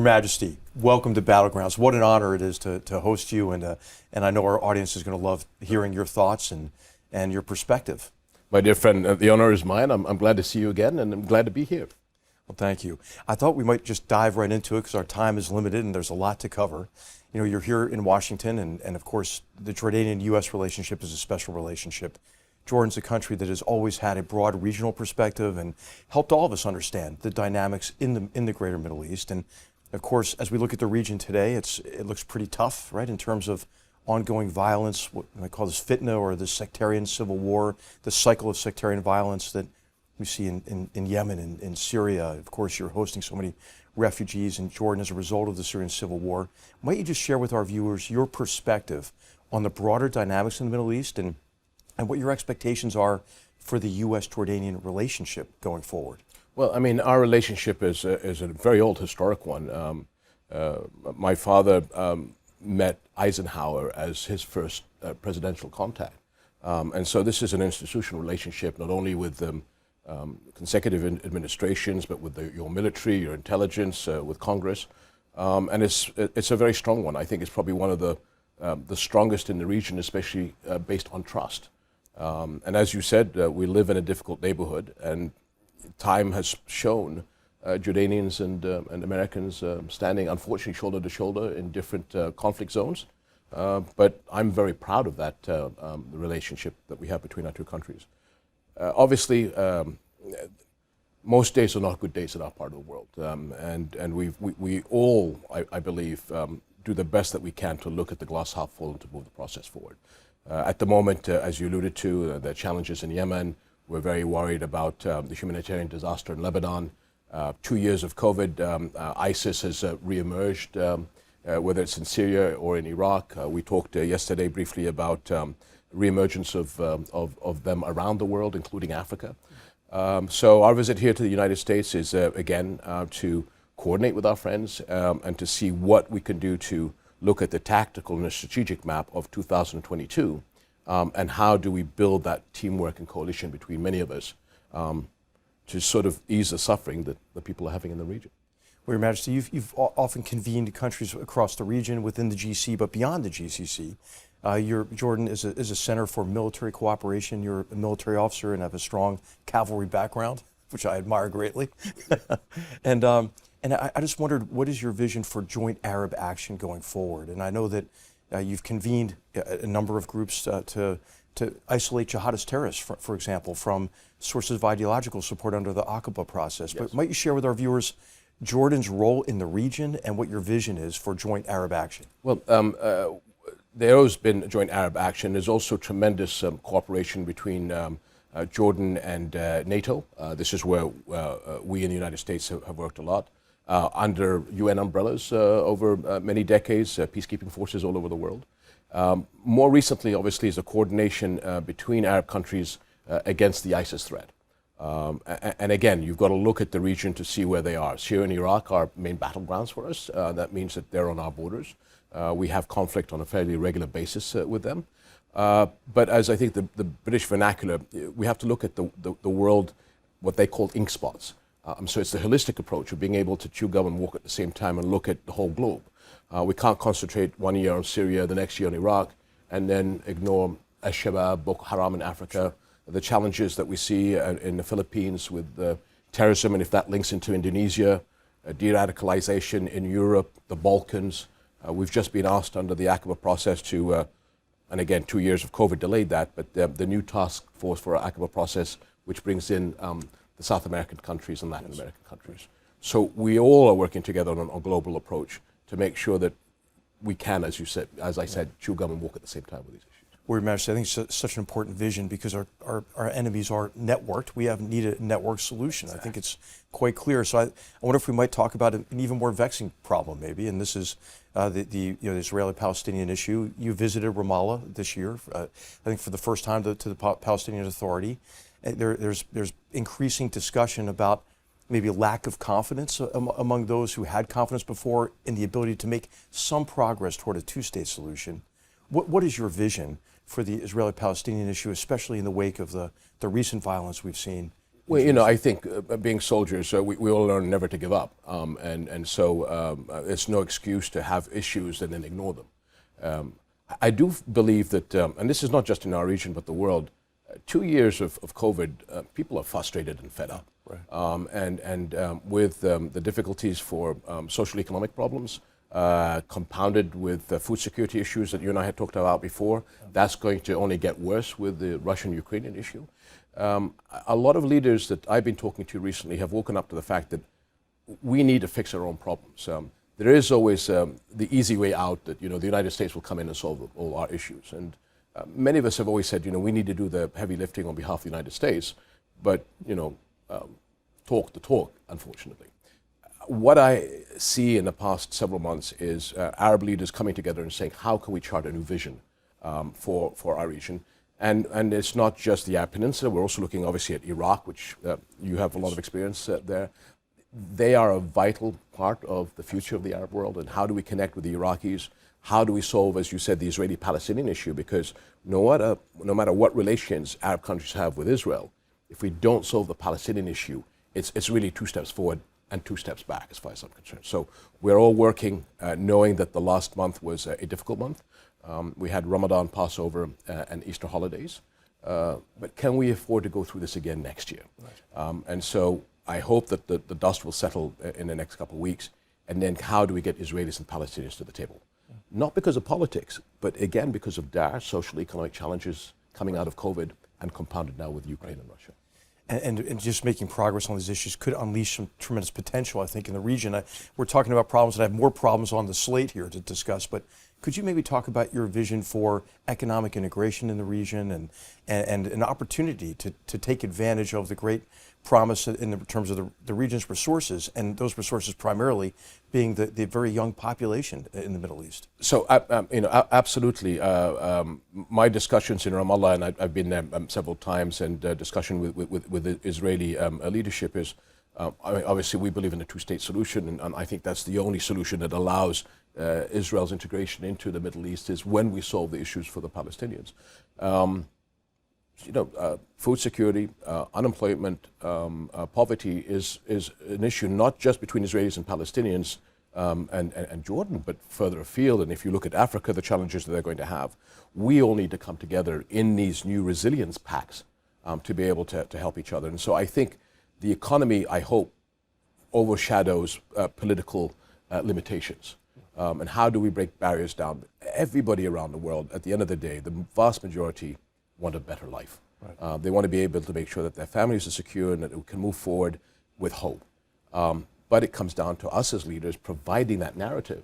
Your Majesty, welcome to Battlegrounds. What an honor it is to host you, and I know our audience is going to love hearing your thoughts and your perspective. My dear friend, the honor is mine. I'm glad to see you again, and I'm glad to be here. Well, thank you. I thought we might just dive right into it because our time is limited and there's a lot to cover. You know, you're here in Washington, and of course, the Jordanian-U.S. relationship is a special relationship. Jordan's a country that has always had a broad regional perspective and helped all of us understand the dynamics in the greater Middle East. And of course, as we look at the region today, it looks pretty tough, right, in terms of ongoing violence, what I call this fitna, or this sectarian civil war, the cycle of sectarian violence that we see in Yemen and in Syria. Of course, you're hosting so many refugees in Jordan as a result of the Syrian civil war. Might you just share with our viewers your perspective on the broader dynamics in the Middle East and what your expectations are for the U.S.-Jordanian relationship going forward? Well, I mean, our relationship is a very old historic one. My father met Eisenhower as his first presidential contact. And so this is an institutional relationship, not only with consecutive administrations, but with your military, your intelligence, with Congress. And it's a very strong one. I think it's probably one of the strongest in the region, especially based on trust. And as you said, we live in a difficult neighborhood, and time has shown Jordanians and Americans standing, unfortunately, shoulder to shoulder in different conflict zones. But I'm very proud of that the relationship that we have between our two countries. Obviously, most days are not good days in our part of the world, and we all, I believe, do the best that we can to look at the glass half full and to move the process forward. At the moment, as you alluded to, the challenges in Yemen. We're very worried about the humanitarian disaster in Lebanon. 2 years of COVID, ISIS has reemerged, whether it's in Syria or in Iraq. We talked yesterday briefly about reemergence of them around the world, including Africa. So our visit here to the United States is, again, to coordinate with our friends and to see what we can do to look at the tactical and the strategic map of 2022 and how do we build that teamwork and coalition between many of us to sort of ease the suffering that the people are having in the region. Well, Your Majesty, you've often convened countries across the region within the GC, but beyond the GCC. Jordan is a center for military cooperation. You're a military officer and have a strong cavalry background, which I admire greatly. And I just wondered, what is your vision for joint Arab action going forward? And I know that you've convened a number of groups to isolate jihadist terrorists, for example, from sources of ideological support under the Aqaba process. Yes. But might you share with our viewers Jordan's role in the region and what your vision is for joint Arab action? Well, there has been joint Arab action. There's also tremendous cooperation between Jordan and NATO. This is where we in the United States have worked a lot. Under UN umbrellas over many decades, peacekeeping forces all over the world. More recently, obviously, is a coordination between Arab countries against the ISIS threat. And again, you've got to look at the region to see where they are. Syria and Iraq are main battlegrounds for us. That means that they're on our borders. We have conflict on a fairly regular basis with them. But as I think the British vernacular, we have to look at the world, what they call ink spots. So it's the holistic approach of being able to chew gum and walk at the same time and look at the whole globe. We can't concentrate 1 year on Syria, the next year on Iraq, and then ignore Al-Shabaab, Boko Haram in Africa, the challenges that we see in the Philippines with terrorism, and if that links into Indonesia, de-radicalization in Europe, the Balkans. We've just been asked under the Aqaba process to, and again, 2 years of COVID delayed that, but the new task force for our Aqaba process, which brings in the South American countries and Latin American countries. So we all are working together on a global approach to make sure that we can, as I said, chew gum and walk at the same time with these issues. Well, Your Majesty, I think it's such an important vision because our enemies are networked. We have needed a network solution. Exactly. I think it's quite clear. So I wonder if we might talk about an even more vexing problem maybe, and this is the Israeli-Palestinian issue. You visited Ramallah this year, I think for the first time to the Palestinian Authority. There's increasing discussion about maybe a lack of confidence among those who had confidence before in the ability to make some progress toward a two-state solution. What is your vision for the Israeli-Palestinian issue, especially in the wake of the recent violence we've seen Well, I think being soldiers, we all learn never to give up, and so it's no excuse to have issues and then ignore them. I do believe that, and this is not just in our region but the world. 2 years of COVID, people are frustrated and fed up, and with the difficulties for social-economic problems, compounded with food security issues that you and I had talked about before, that's going to only get worse with the Russian-Ukrainian issue. A lot of leaders that I've been talking to recently have woken up to the fact that we need to fix our own problems. There is always the easy way out that the United States will come in and solve all our issues, and many of us have always said we need to do the heavy lifting on behalf of the United States, but talk the talk, unfortunately. What I see in the past several months is Arab leaders coming together and saying, how can we chart a new vision for our region? And it's not just the Arab Peninsula. We're also looking obviously at Iraq, which you have a lot of experience there. They are a vital part of the future of the Arab world. And how do we connect with the Iraqis? How do we solve, as you said, the Israeli-Palestinian issue? Because no matter what relations Arab countries have with Israel, if we don't solve the Palestinian issue, it's really 2 steps forward and 2 steps back, as far as I'm concerned. So we're all working, knowing that the last month was a difficult month. We had Ramadan, Passover, and Easter holidays. But can we afford to go through this again next year? Right. And so I hope that the dust will settle in the next couple of weeks. And then how do we get Israelis and Palestinians to the table? Not because of politics, but again because of dire social economic challenges coming out of COVID and compounded now with Ukraine and Russia. And just making progress on these issues could unleash some tremendous potential, I think, in the region. We're talking about problems, and I have more problems on the slate here to discuss, but could you maybe talk about your vision for economic integration in the region and an opportunity to take advantage of the great promise in terms of the region's resources, and those resources primarily being the very young population in the Middle East? So, absolutely. My discussions in Ramallah, and I've been there several times, and discussion with the Israeli leadership is, obviously we believe in a two-state solution, and I think that's the only solution that allows Israel's integration into the Middle East is when we solve the issues for the Palestinians. Food security, unemployment, poverty is an issue not just between Israelis and Palestinians and Jordan, but further afield. And if you look at Africa, the challenges that they're going to have, we all need to come together in these new resilience pacts to be able to help each other. And so I think the economy, I hope, overshadows political limitations. And how do we break barriers down? Everybody around the world, at the end of the day, the vast majority want a better life. Right. They want to be able to make sure that their families are secure and that we can move forward with hope. But it comes down to us as leaders providing that narrative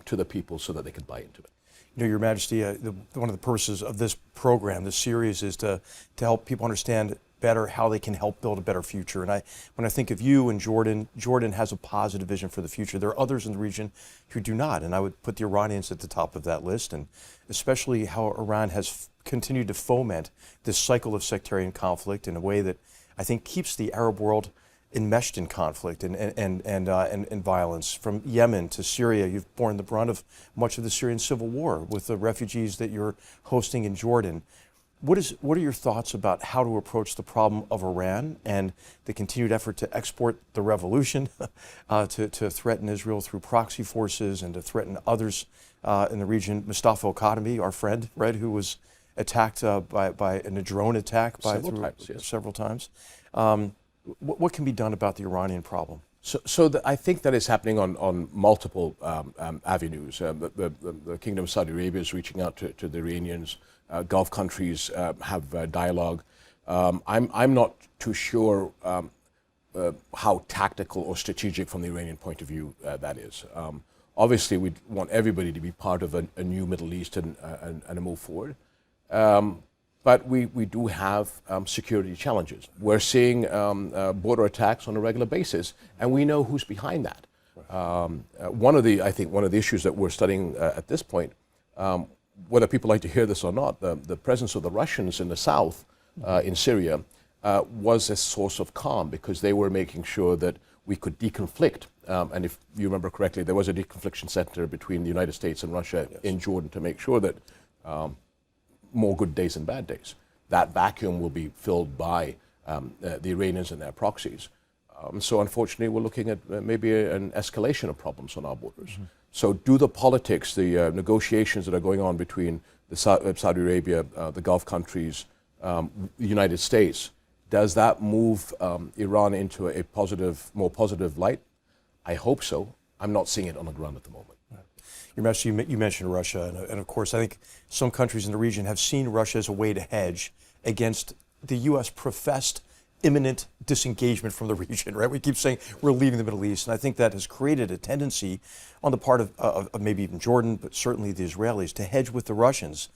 to the people so that they can buy into it. Your Majesty, one of the purposes of this program, this series, is to help people understand better how they can help build a better future. And when I think of you and Jordan has a positive vision for the future. There are others in the region who do not, and I would put the Iranians at the top of that list, and especially how Iran has continued to foment this cycle of sectarian conflict in a way that I think keeps the Arab world enmeshed in conflict and violence. From Yemen to Syria, you've borne the brunt of much of the Syrian civil war with the refugees that you're hosting in Jordan. What are your thoughts about how to approach the problem of Iran and the continued effort to export the revolution, to threaten Israel through proxy forces and to threaten others in the region? Mustafa al-Kadhimi, our friend, right, who was attacked in a drone attack several times. What can be done about the Iranian problem? I think that is happening on multiple avenues. The Kingdom of Saudi Arabia is reaching out to the Iranians. Gulf countries have dialogue. I'm not too sure how tactical or strategic from the Iranian point of view that is. Obviously, we want everybody to be part of a new Middle East and a move forward. But we do have security challenges. We're seeing border attacks on a regular basis, and we know who's behind that. One of the issues that we're studying at this point, whether people like to hear this or not, the presence of the Russians in the south, in Syria, was a source of calm because they were making sure that we could deconflict. And if you remember correctly, there was a deconfliction center between the United States and Russia in Jordan to make sure that more good days and bad days. That vacuum will be filled by the Iranians and their proxies. So unfortunately, we're looking at maybe an escalation of problems on our borders. So do the politics, the negotiations that are going on between Saudi Arabia, the Gulf countries, the United States, does that move Iran into a more positive light? I hope so. I'm not seeing it on the ground at the moment. You mentioned Russia, and of course, I think some countries in the region have seen Russia as a way to hedge against the U.S. professed imminent disengagement from the region, right? We keep saying we're leaving the Middle East, and I think that has created a tendency on the part of maybe even Jordan, but certainly the Israelis, to hedge with the Russians.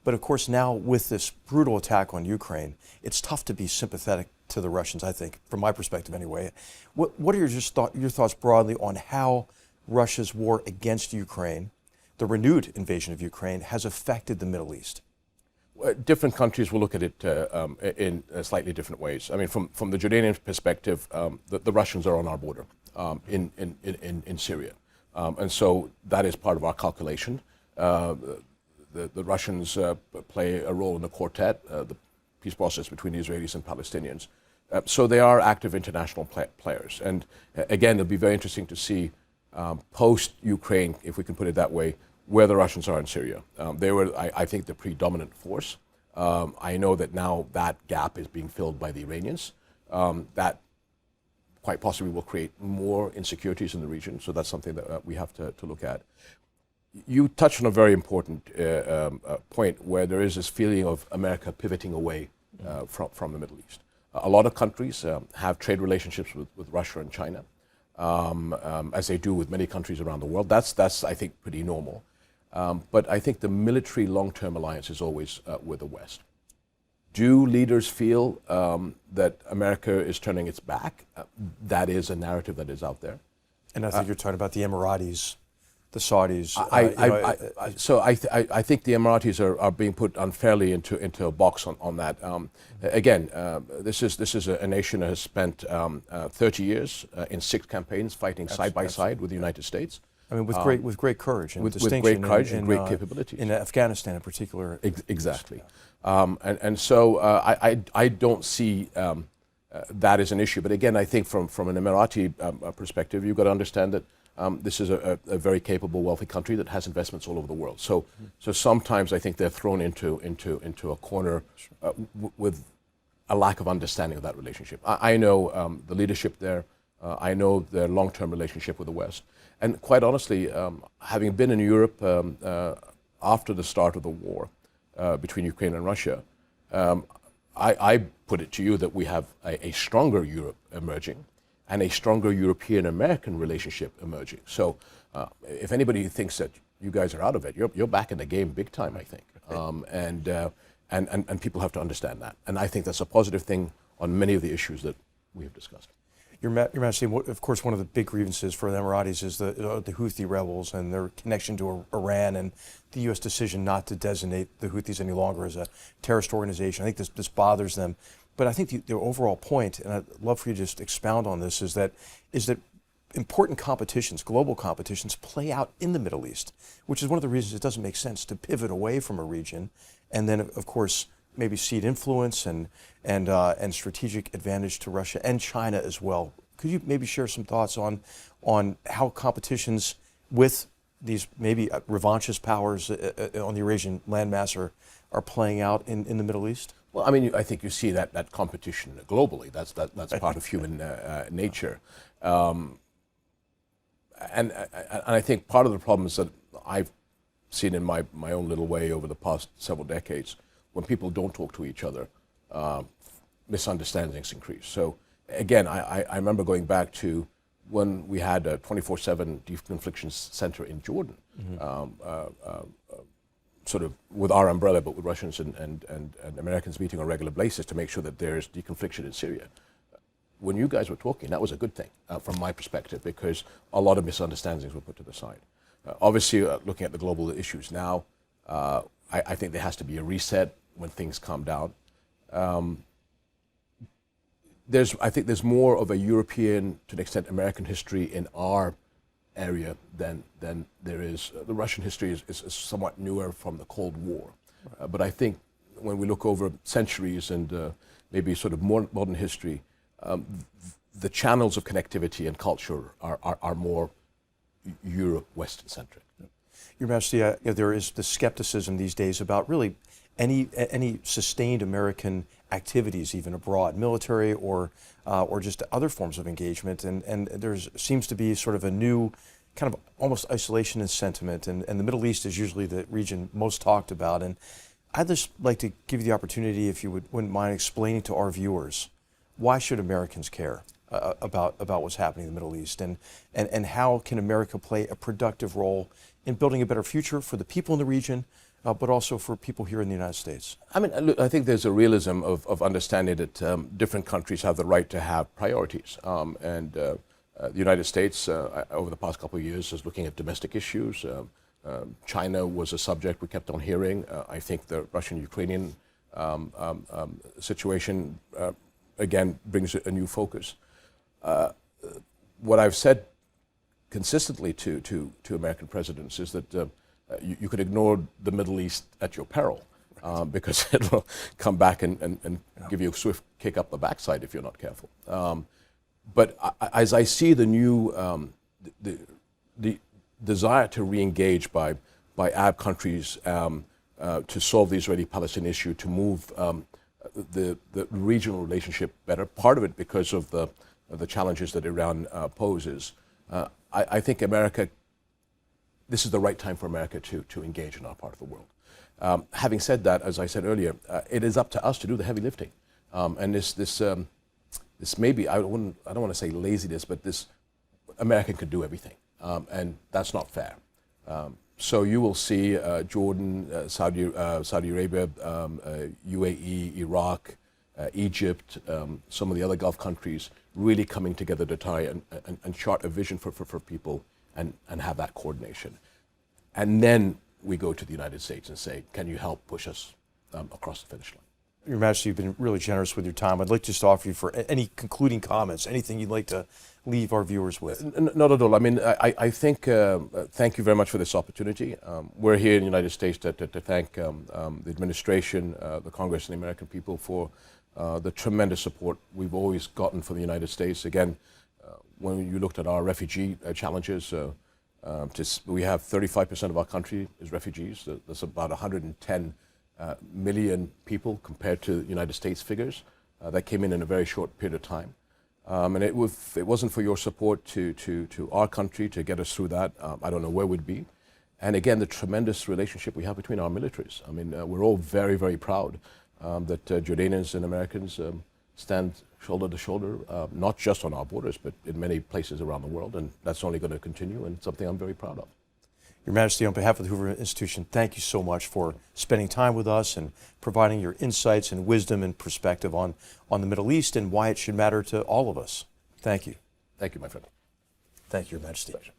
But of course, now with this brutal attack on Ukraine, it's tough to be sympathetic to the Russians, I think, from my perspective anyway. What are your thoughts broadly on how Russia's war against Ukraine, the renewed invasion of Ukraine, has affected the Middle East? Different countries will look at it in slightly different ways. I mean, from the Jordanian perspective, the Russians are on our border in Syria. And so that is part of our calculation. The Russians play a role in the quartet, the peace process between the Israelis and Palestinians. So they are active international players. And again, it'll be very interesting to see post-Ukraine, if we can put it that way, where the Russians are in Syria. They were, I think, the predominant force. I know that now that gap is being filled by the Iranians. That quite possibly will create more insecurities in the region, so that's something that we have to look at. You touched on a very important point where there is this feeling of America pivoting away from the Middle East. A lot of countries have trade relationships with Russia and China, as they do with many countries around the world. That's I think, pretty normal. But I think the military long-term alliance is always with the West. Do leaders feel that America is turning its back? That is a narrative that is out there. And I think you're talking about the Emiratis, the Saudis. So I think the Emiratis are being put unfairly into a box on that. Again, this is a nation that has spent 30 years in 6 campaigns fighting side by side with the United States. I mean, with great courage and with distinction. With great courage and great capabilities. In Afghanistan in particular. Exactly. And so I don't see that as an issue. But again, I think from an Emirati perspective, you've got to understand that this is a very capable, wealthy country that has investments all over the world. So sometimes I think they're thrown into a corner with a lack of understanding of that relationship. I know the leadership there. I know their long-term relationship with the West. And quite honestly, having been in Europe after the start of the war between Ukraine and Russia, I put it to you that we have a stronger Europe emerging and a stronger European-American relationship emerging. So if anybody thinks that you guys are out of it, you're back in the game big time, I think. And people have to understand that. And I think that's a positive thing on many of the issues that we have discussed. Your Majesty, of course, one of the big grievances for the Emiratis is the Houthi rebels and their connection to Iran and the U.S. decision not to designate the Houthis any longer as a terrorist organization. I think this bothers them. But I think the overall point, and I'd love for you to just expound on this, is that important competitions, global competitions, play out in the Middle East, which is one of the reasons it doesn't make sense to pivot away from a region and then, of course, maybe cede influence and strategic advantage to Russia and China as well. Could you maybe share some thoughts on how competitions with these maybe revanchist powers on the Eurasian landmass are playing out in the Middle East? Well, I mean, I think you see that competition globally. That's part of human nature. And I think part of the problems that I've seen in my own little way over the past several decades, when people don't talk to each other, misunderstandings increase. So again, I remember going back to when we had a 24/7 deconfliction center in Jordan, sort of with our umbrella, but with Russians and Americans meeting on a regular basis to make sure that there's deconfliction in Syria. When you guys were talking, that was a good thing from my perspective, because a lot of misunderstandings were put to the side. Obviously, looking at the global issues now, I think there has to be a reset when things calm down. I think there's more of a European, to an extent, American history in our area than there is. The Russian history is somewhat newer from the Cold War. But I think when we look over centuries and maybe sort of more modern history, the channels of connectivity and culture are more Europe, Western centric. Your Majesty, there is the skepticism these days about really any sustained American activities, even abroad, military or just other forms of engagement, and there seems to be sort of a new kind of almost isolationist sentiment, and the Middle East is usually the region most talked about. And I'd just like to give you the opportunity, if you wouldn't mind explaining to our viewers, why should Americans care about what's happening in the Middle East, and how can America play a productive role in building a better future for the people in the region, but also for people here in the United States? I mean, look, I think there's a realism of understanding that different countries have the right to have priorities. The United States, over the past couple of years, is looking at domestic issues. China was a subject we kept on hearing. I think the Russian-Ukrainian situation, again, brings a new focus. What I've said consistently to American presidents is that you could ignore the Middle East at your peril, because it will come back and give you a swift kick up the backside if you're not careful. But as I see the new the desire to re-engage by Arab countries to solve the Israeli-Palestinian issue, to move the regional relationship better, part of it because of the challenges that Iran poses, I think this is the right time for America to engage in our part of the world. Having said that, as I said earlier, it is up to us to do the heavy lifting. And this maybe, I don't want to say laziness, but this America could do everything, and that's not fair. So you will see Jordan, Saudi Arabia, UAE, Iraq, Egypt, some of the other Gulf countries really coming together to try and chart a vision for people and have that coordination. And then we go to the United States and say, can you help push us across the finish line? Your Majesty, you've been really generous with your time. I'd like to just offer you for any concluding comments, anything you'd like to leave our viewers with. Not at all. I mean, I think, thank you very much for this opportunity. We're here in the United States to thank the administration, the Congress, and the American people for the tremendous support we've always gotten for the United States. Again, when you looked at our refugee challenges, we have 35% of our country is refugees. That's about 110 million people compared to the United States figures that came in a very short period of time. And if it wasn't for your support to our country to get us through that, I don't know where we'd be. And again, the tremendous relationship we have between our militaries. I mean, we're all very, very proud that Jordanians and Americans stand shoulder to shoulder, not just on our borders, but in many places around the world. And that's only going to continue, and something I'm very proud of. Your Majesty, on behalf of the Hoover Institution, thank you so much for spending time with us and providing your insights and wisdom and perspective on the Middle East and why it should matter to all of us. Thank you. Thank you, my friend. Thank you, Your Majesty. Pleasure.